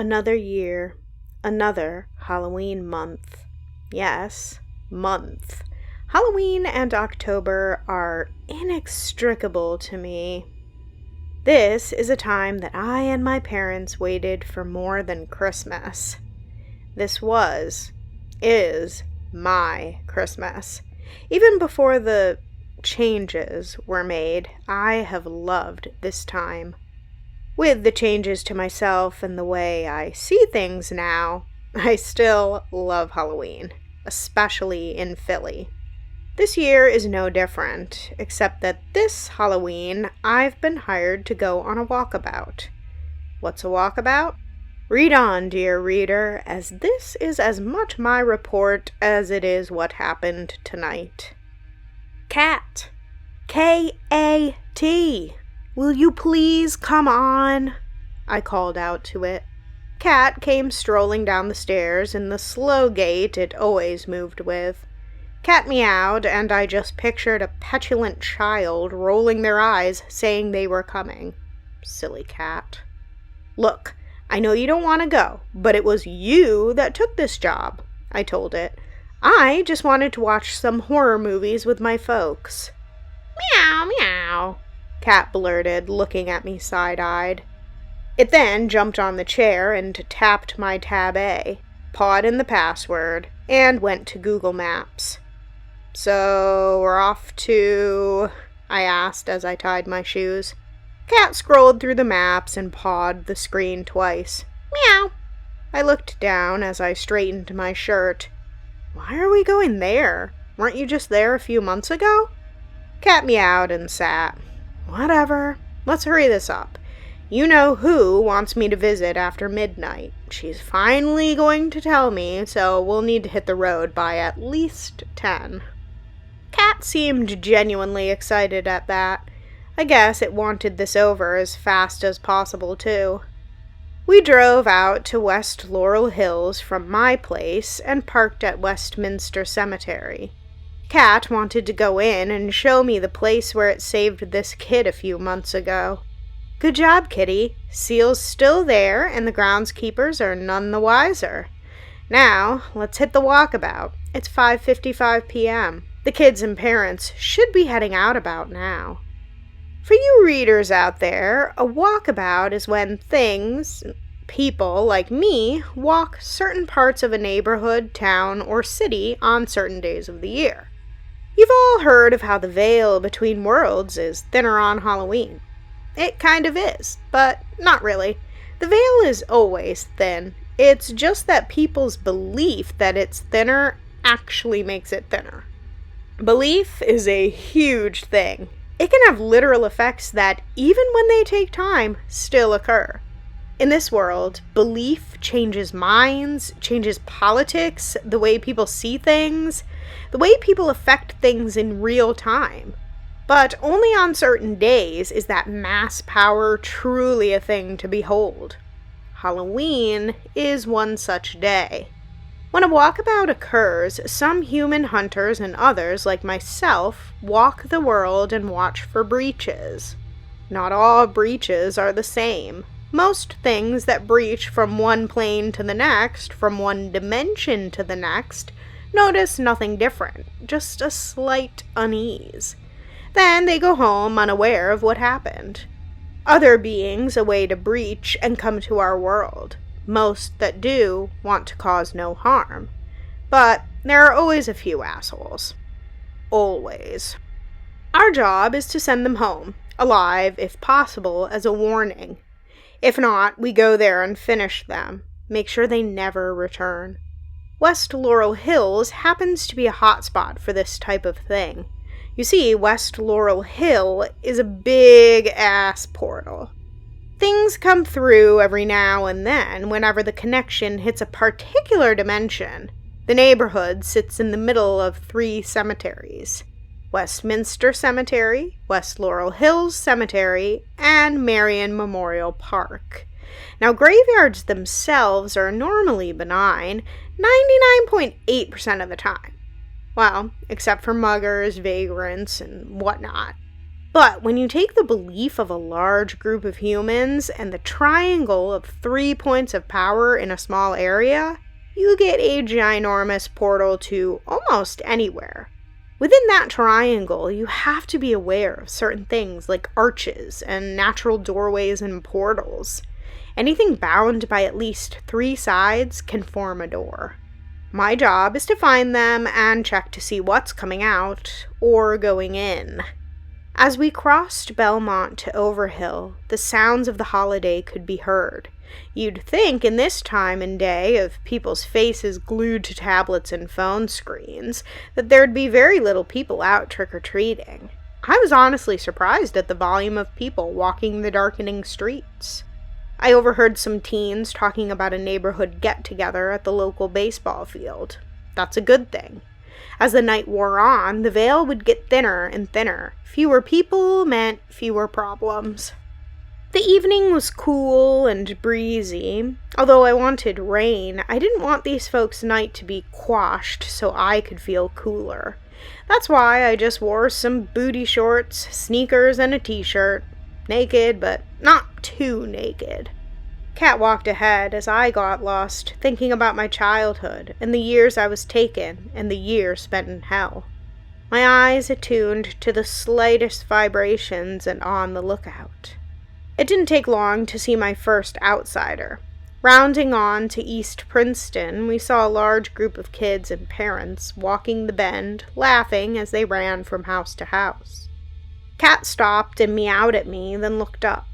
Another year, another Halloween month. Yes, month. Halloween and October are inextricable to me. This is a time that I and my parents waited for more than Christmas. This is my Christmas. Even before the changes were made, I have loved this time. With the changes to myself and the way I see things now, I still love Halloween, especially in Philly. This year is no different, except that this Halloween I've been hired to go on a walkabout. What's a walkabout? Read on, dear reader, as this is as much my report as it is what happened tonight. Cat. K-A-T. Will you please come on? I called out to it. Cat came strolling down the stairs in the slow gait it always moved with. Cat meowed, and I just pictured a petulant child rolling their eyes, saying they were coming. Silly cat. Look, I know you don't want to go, but it was you that took this job, I told it. I just wanted to watch some horror movies with my folks. Meow, meow, Cat blurted, looking at me side-eyed. It then jumped on the chair and tapped my tab A, pawed in the password, and went to Google Maps. So, we're off to... I asked as I tied my shoes. Cat scrolled through the maps and pawed the screen twice. Meow. I looked down as I straightened my shirt. Why are we going there? Weren't you just there a few months ago? Cat meowed and sat. Whatever. Let's hurry this up. You know who wants me to visit after midnight. She's finally going to tell me, so we'll need to hit the road by at least 10. Cat seemed genuinely excited at that. I guess it wanted this over as fast as possible, too. We drove out to West Laurel Hills from my place and parked at Westminster Cemetery. Cat wanted to go in and show me the place where it saved this kid a few months ago. Good job, kitty. Seal's still there, and the groundskeepers are none the wiser. Now, let's hit the walkabout. It's 5:55 p.m. The kids and parents should be heading out about now. For you readers out there, a walkabout is when people like me, walk certain parts of a neighborhood, town, or city on certain days of the year. You've all heard of how the veil between worlds is thinner on Halloween. It kind of is, but not really. The veil is always thin. It's just that people's belief that it's thinner actually makes it thinner. Belief is a huge thing. It can have literal effects that, even when they take time, still occur. In this world, belief changes minds, changes politics, the way people see things, the way people affect things in real time. But only on certain days is that mass power truly a thing to behold. Halloween is one such day. When a walkabout occurs, some human hunters and others, like myself, walk the world and watch for breaches. Not all breaches are the same. Most things that breach from one plane to the next, from one dimension to the next, notice nothing different, just a slight unease. Then they go home unaware of what happened. Other beings await a breach and come to our world. Most that do want to cause no harm. But there are always a few assholes. Always. Our job is to send them home, alive if possible, as a warning. If not, we go there and finish them. Make sure they never return. West Laurel Hills happens to be a hotspot for this type of thing. You see, West Laurel Hill is a big-ass portal. Things come through every now and then whenever the connection hits a particular dimension. The neighborhood sits in the middle of 3 cemeteries. Westminster Cemetery, West Laurel Hills Cemetery, and Marion Memorial Park. Now, graveyards themselves are normally benign 99.8% of the time. Well, except for muggers, vagrants, and whatnot. But when you take the belief of a large group of humans and the triangle of 3 points of power in a small area, you get a ginormous portal to almost anywhere. Within that triangle, you have to be aware of certain things like arches and natural doorways and portals. Anything bound by at least 3 sides can form a door. My job is to find them and check to see what's coming out or going in. As we crossed Belmont to Overhill, the sounds of the holiday could be heard. You'd think in this time and day of people's faces glued to tablets and phone screens that there'd be very little people out trick-or-treating. I was honestly surprised at the volume of people walking the darkening streets. I overheard some teens talking about a neighborhood get-together at the local baseball field. That's a good thing. As the night wore on, the veil would get thinner and thinner. Fewer people meant fewer problems. The evening was cool and breezy. Although I wanted rain, I didn't want these folks' night to be quashed so I could feel cooler. That's why I just wore some booty shorts, sneakers, and a t-shirt. Naked, but not too naked. Kat walked ahead as I got lost, thinking about my childhood, and the years I was taken, and the years spent in hell. My eyes attuned to the slightest vibrations and on the lookout. It didn't take long to see my first outsider. Rounding on to East Princeton, we saw a large group of kids and parents walking the bend, laughing as they ran from house to house. Kat stopped and meowed at me, then looked up.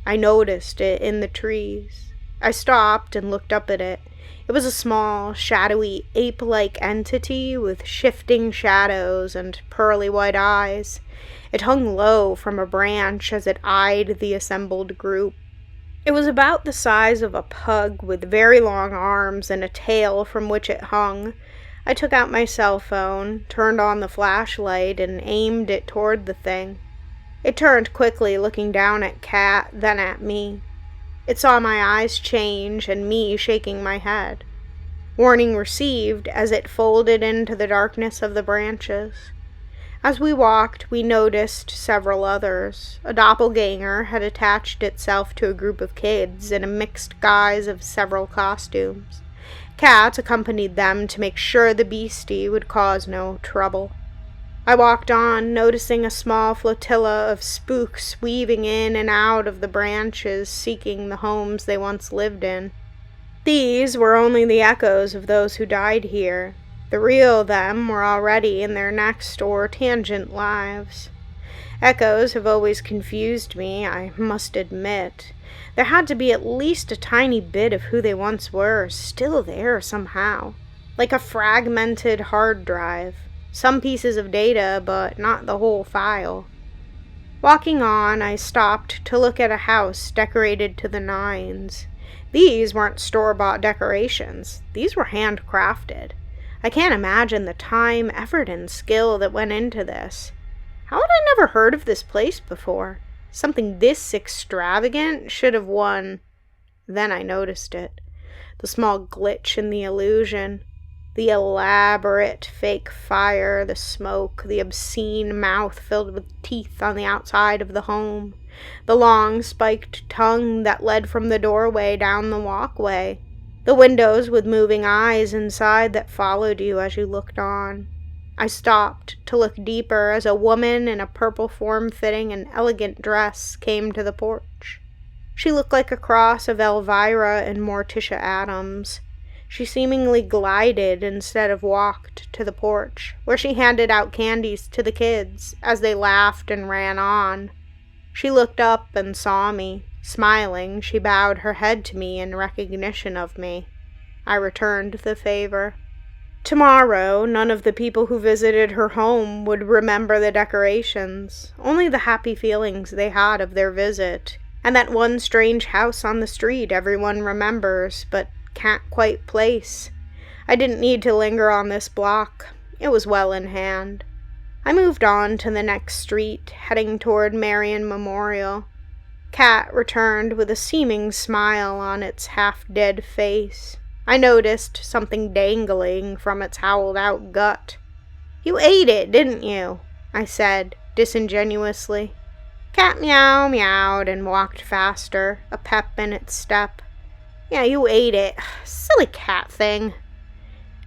I noticed it in the trees. I stopped and looked up at it. It was a small, shadowy, ape-like entity with shifting shadows and pearly white eyes. It hung low from a branch as it eyed the assembled group. It was about the size of a pug with very long arms and a tail from which it hung. I took out my cell phone, turned on the flashlight, and aimed it toward the thing. It turned quickly, looking down at Kat, then at me. It saw my eyes change and me shaking my head. Warning received as it folded into the darkness of the branches. As we walked, we noticed several others. A doppelganger had attached itself to a group of kids in a mixed guise of several costumes. Kat accompanied them to make sure the beastie would cause no trouble. I walked on, noticing a small flotilla of spooks weaving in and out of the branches, seeking the homes they once lived in. These were only the echoes of those who died here. The real them were already in their next or tangent lives. Echoes have always confused me, I must admit. There had to be at least a tiny bit of who they once were still there somehow, like a fragmented hard drive. Some pieces of data, but not the whole file. Walking on, I stopped to look at a house decorated to the nines. These weren't store-bought decorations. These were handcrafted. I can't imagine the time, effort, and skill that went into this. How had I never heard of this place before? Something this extravagant should have won. Then I noticed it. The small glitch in the illusion. The elaborate fake fire, the smoke, the obscene mouth filled with teeth on the outside of the home, the long spiked tongue that led from the doorway down the walkway, the windows with moving eyes inside that followed you as you looked on. I stopped to look deeper as a woman in a purple form-fitting and elegant dress came to the porch. She looked like a cross of Elvira and Morticia Adams. She seemingly glided instead of walked to the porch, where she handed out candies to the kids as they laughed and ran on. She looked up and saw me. Smiling, she bowed her head to me in recognition of me. I returned the favor. Tomorrow, none of the people who visited her home would remember the decorations, only the happy feelings they had of their visit, and that one strange house on the street everyone remembers, but can't quite place. I didn't need to linger on this block. It was well in hand. I moved on to the next street, heading toward Marion Memorial. Kat returned with a seeming smile on its half-dead face. I noticed something dangling from its howled-out gut. "You ate it, didn't you?" I said, disingenuously. Cat meowed and walked faster, a pep in its step. Yeah, you ate it. Silly cat thing.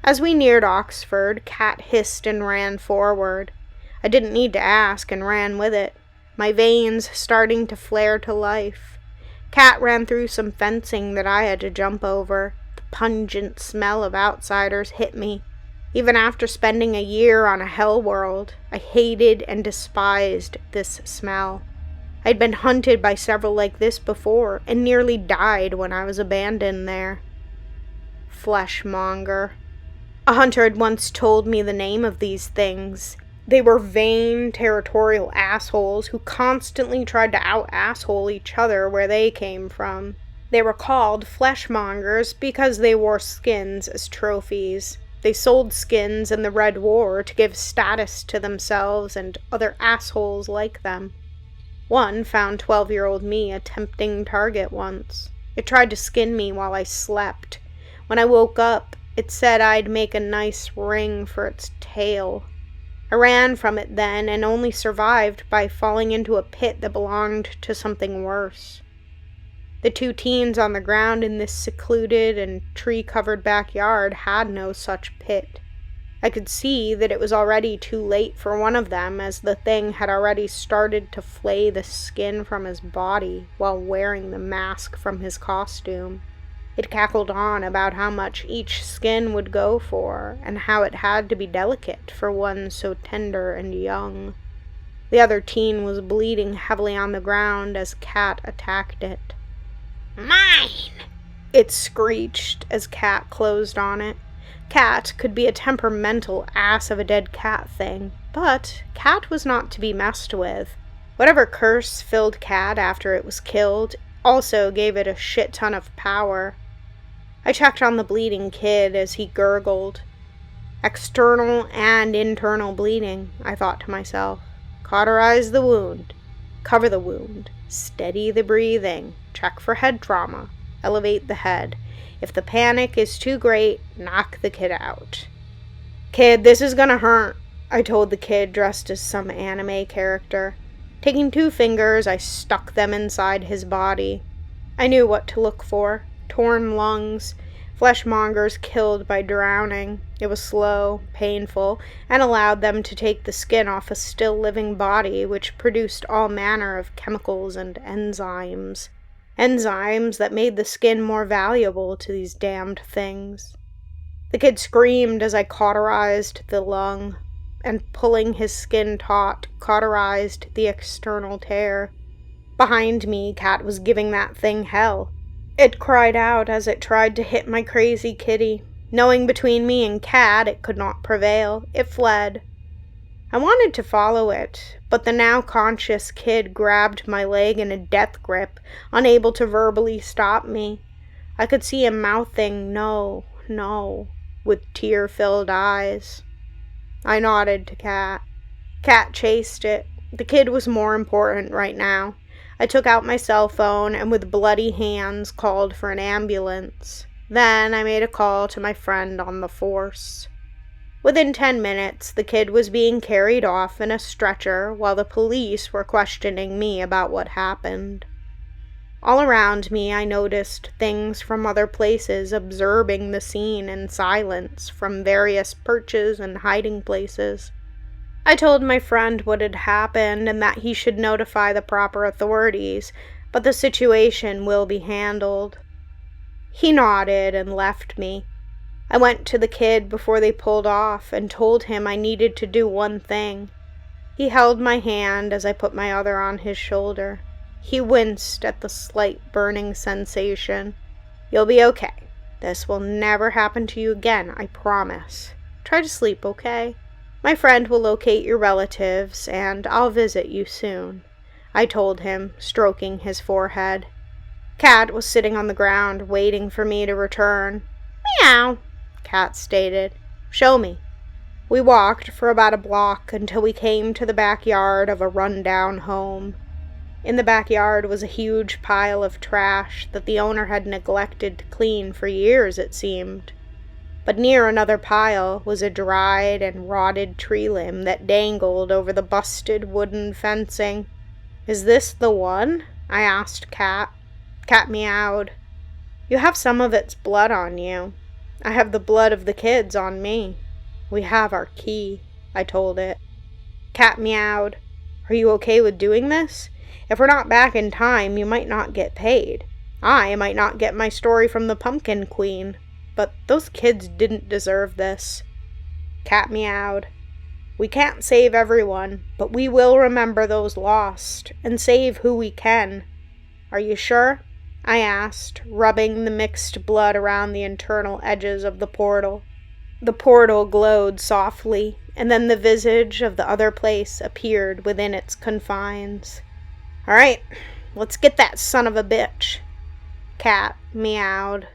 As we neared Oxford, Cat hissed and ran forward. I didn't need to ask and ran with it, my veins starting to flare to life. Cat ran through some fencing that I had to jump over. The pungent smell of outsiders hit me. Even after spending a year on a hell world, I hated and despised this smell. I'd been hunted by several like this before and nearly died when I was abandoned there. Fleshmonger. A hunter had once told me the name of these things. They were vain, territorial assholes who constantly tried to out-asshole each other where they came from. They were called fleshmongers because they wore skins as trophies. They sold skins in the Red War to give status to themselves and other assholes like them. One found 12-year-old me a tempting target once. It tried to skin me while I slept. When I woke up, it said I'd make a nice ring for its tail. I ran from it then and only survived by falling into a pit that belonged to something worse. The two teens on the ground in this secluded and tree-covered backyard had no such pit. I could see that it was already too late for one of them, as the thing had already started to flay the skin from his body while wearing the mask from his costume. It cackled on about how much each skin would go for, and how it had to be delicate for one so tender and young. The other teen was bleeding heavily on the ground as Cat attacked it. "Mine!" it screeched as Cat closed on it. Cat could be a temperamental ass of a dead cat thing, but Cat was not to be messed with. Whatever curse filled Cat after it was killed also gave it a shit ton of power. I checked on the bleeding kid as he gurgled. External and internal bleeding, I thought to myself. Cauterize the wound. Cover the wound. Steady the breathing. Check for head trauma. Elevate the head. If the panic is too great, knock the kid out. "Kid, this is gonna hurt," I told the kid dressed as some anime character. Taking 2 fingers, I stuck them inside his body. I knew what to look for. Torn lungs. Fleshmongers killed by drowning. It was slow, painful, and allowed them to take the skin off a still living body which produced all manner of chemicals and enzymes. Enzymes that made the skin more valuable to these damned things. The kid screamed as I cauterized the lung, and pulling his skin taut, cauterized the external tear. Behind me, Cat was giving that thing hell. It cried out as it tried to hit my crazy kitty. Knowing between me and Cat it could not prevail, it fled. I wanted to follow it, but the now conscious kid grabbed my leg in a death grip, unable to verbally stop me. I could see him mouthing, "No, no," with tear-filled eyes. I nodded to Cat. Cat chased it. The kid was more important right now. I took out my cell phone and with bloody hands called for an ambulance. Then I made a call to my friend on the force. Within 10 minutes, the kid was being carried off in a stretcher while the police were questioning me about what happened. All around me, I noticed things from other places observing the scene in silence from various perches and hiding places. I told my friend what had happened and that he should notify the proper authorities, but the situation will be handled. He nodded and left me. I went to the kid before they pulled off and told him I needed to do one thing. He held my hand as I put my other on his shoulder. He winced at the slight burning sensation. "You'll be okay. This will never happen to you again, I promise. Try to sleep, okay? My friend will locate your relatives, and I'll visit you soon," I told him, stroking his forehead. Cat was sitting on the ground, waiting for me to return. "Meow," Cat stated. "Show me." We walked for about a block until we came to the backyard of a run-down home. In the backyard was a huge pile of trash that the owner had neglected to clean for years, it seemed. But near another pile was a dried and rotted tree limb that dangled over the busted wooden fencing. Is this the one? I asked Cat. Cat meowed. You have some of its blood on you. I have the blood of the kids on me. We have our key, I told it. Cat meowed. Are you okay with doing this? If we're not back in time, you might not get paid. I might not get my story from the Pumpkin Queen. But those kids didn't deserve this. Cat meowed. We can't save everyone, but we will remember those lost, and save who we can. Are you sure? I asked, rubbing the mixed blood around the internal edges of the portal. The portal glowed softly, and then the visage of the other place appeared within its confines. All right, let's get that son of a bitch. Cat meowed.